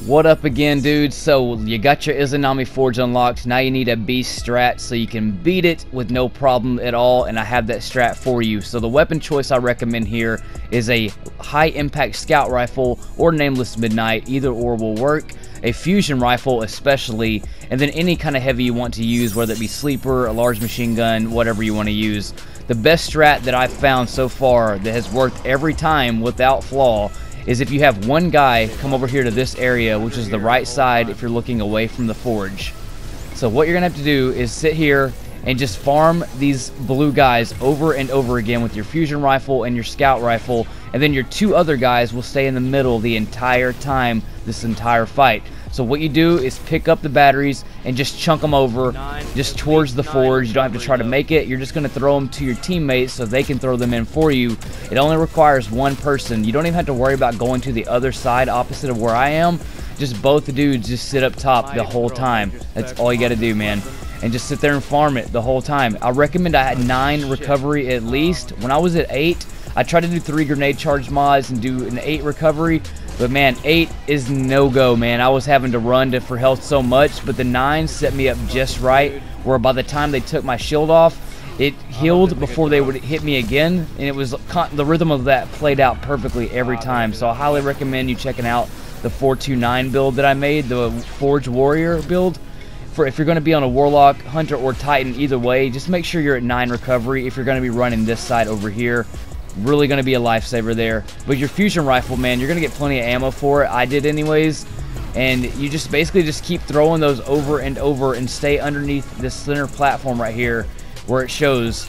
What up again, dude? So you got your Izanami Forge unlocked. Now you need a beast strat so you can beat it with no problem at all, and I have that strat for you. So the weapon choice I recommend here is a high impact scout rifle or nameless midnight. Either or will work. A fusion rifle especially, and then any kind of heavy you want to use, whether it be sleeper, a large machine gun, whatever you want to use. The best strat that I've found so far that has worked every time without flaw is if you have one guy come over here to this area, which is the right side if you're looking away from the forge. So what you're gonna have to do is sit here and just farm these blue guys over and over again with your fusion rifle and your scout rifle, and then your two other guys will stay in the middle the entire time, this entire fight. So what you do is pick up the batteries and just chunk them over just towards the forge. You don't have to try to make it. You're just going to throw them to your teammates so they can throw them in for you. It only requires one person. You don't even have to worry about going to the other side opposite of where I am. Just both the dudes just sit up top the whole time. That's all you got to do, man. And just sit there and farm it the whole time. I recommend I had 9 recovery at least. When I was at 8, I tried to do 3 grenade charge mods and do an 8 recovery. But man, 8 is no-go, man. I was having to run for health so much, but the 9 set me up just right, where by the time they took my shield off, it healed before they would hit me again, and it was the rhythm of that played out perfectly every time. So I highly recommend you checking out the 429 build that I made, the Forge Warrior build. For if you're going to be on a Warlock, Hunter, or Titan, either way, just make sure you're at 9 recovery if you're going to be running this side over here. Really going to be a lifesaver there. But your fusion rifle, man, you're going to get plenty of ammo for it. I did anyways. And you just basically just keep throwing those over and over and stay underneath this center platform right here where it shows.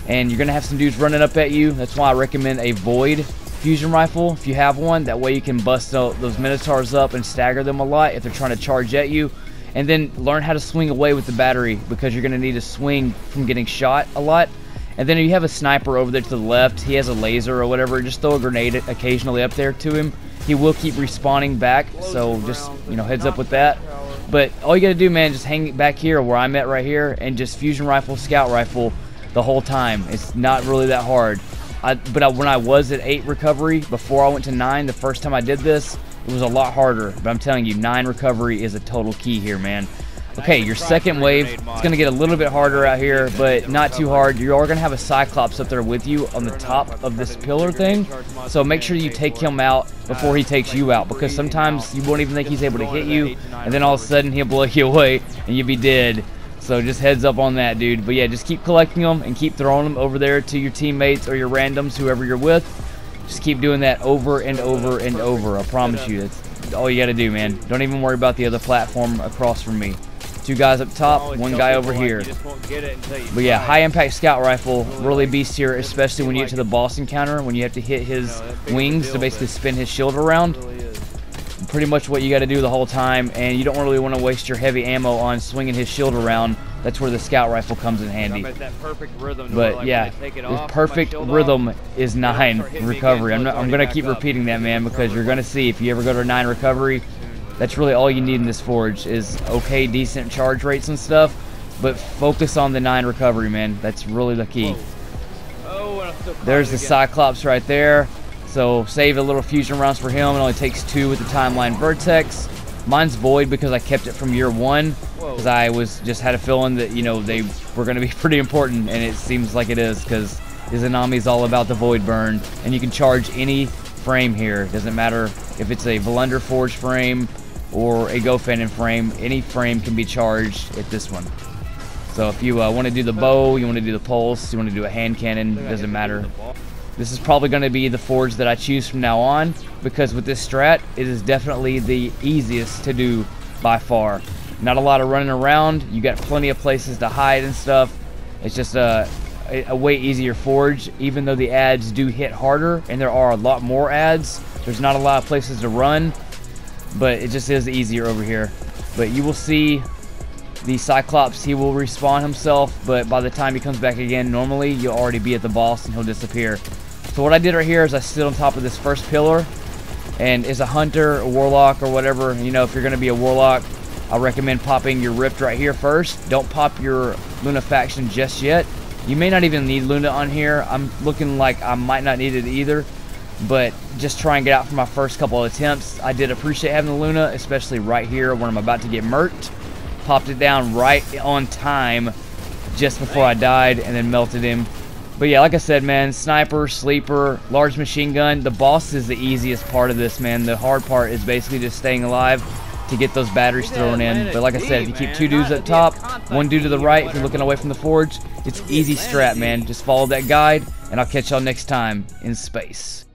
And you're going to have some dudes running up at you. That's why I recommend a Void fusion rifle if you have one. That way you can bust those Minotaurs up and stagger them a lot if they're trying to charge at you. And then learn how to swing away with the battery, because you're going to need to swing from getting shot a lot. And then if you have a sniper over there to the left, he has a laser or whatever, just throw a grenade occasionally up there to him. He will keep respawning back, so just, you know, heads up with that. But all you gotta do, man, just hang back here where I'm at right here and just fusion rifle, scout rifle the whole time. It's not really that hard. When I was at 8 recovery, before I went to 9, the first time I did this, it was a lot harder. But I'm telling you, 9 recovery is a total key here, man. Okay, your second wave, it's going to get a little bit harder out here, but not too hard. You are going to have a Cyclops up there with you on the top of this pillar thing, so make sure you take him out before he takes you out, because sometimes you won't even think he's able to hit you, and then all of a sudden he'll blow you away, and you'll be dead. So just heads up on that, dude. But yeah, just keep collecting them and keep throwing them over there to your teammates or your randoms, whoever you're with. Just keep doing that over and over and over. I promise you, that's all you got to do, man. Don't even worry about the other platform across from me. 2 guys up top, 1 guy over here. But yeah, high impact scout rifle, really beast here, especially when you get to the boss encounter, when you have to hit his wings to basically spin his shield around. Pretty much what you got to do the whole time, and you don't really want to waste your heavy ammo on swinging his shield around. That's where the scout rifle comes in handy. But yeah, the perfect rhythm is 9 recovery. I'm gonna keep repeating that, man, because you're gonna see if you ever go to 9 recovery, that's really all you need in this forge is okay, decent charge rates and stuff, but focus on the 9 recovery, man. That's really the key. There's the Cyclops right there. So save a little fusion rounds for him. It only takes 2 with the timeline vertex. Mine's void because I kept it from year 1, because I just had a feeling that, you know, they were going to be pretty important, and it seems like it is, because Izanami is all about the void burn, and you can charge any frame here. It doesn't matter if it's a Volunder Forge frame or a Gofanon frame. Any frame can be charged at this one. So if you want to do the bow, you want to do the pulse, you want to do a hand cannon, it doesn't matter. This is probably going to be the forge that I choose from now on, because with this strat, it is definitely the easiest to do by far. Not a lot of running around. You got plenty of places to hide and stuff. It's just a way easier forge, even though the ads do hit harder, and there are a lot more ads. There's not a lot of places to run, but it just is easier over here. But you will see the Cyclops, he will respawn himself, but by the time he comes back again, normally you'll already be at the boss and he'll disappear. So what I did right here is I stood on top of this first pillar, and as a hunter, a warlock, or whatever, you know, if you're going to be a warlock, I recommend popping your rift right here first. Don't pop your Luna faction just yet. You may not even need Luna on here. I'm looking like I might not need it either. but just try and get out for my first couple of attempts. I did appreciate having the Luna, especially right here when I'm about to get murked. Popped it down right on time just before I died and then melted him. But yeah, like I said, man, sniper, sleeper, large machine gun. The boss is the easiest part of this, man. The hard part is basically just staying alive to get those batteries thrown in. But like I said, if you keep 2 dudes up top, 1 dude to the right, if you're looking away from the forge, it's easy strat, man. Just follow that guide, and I'll catch y'all next time in space.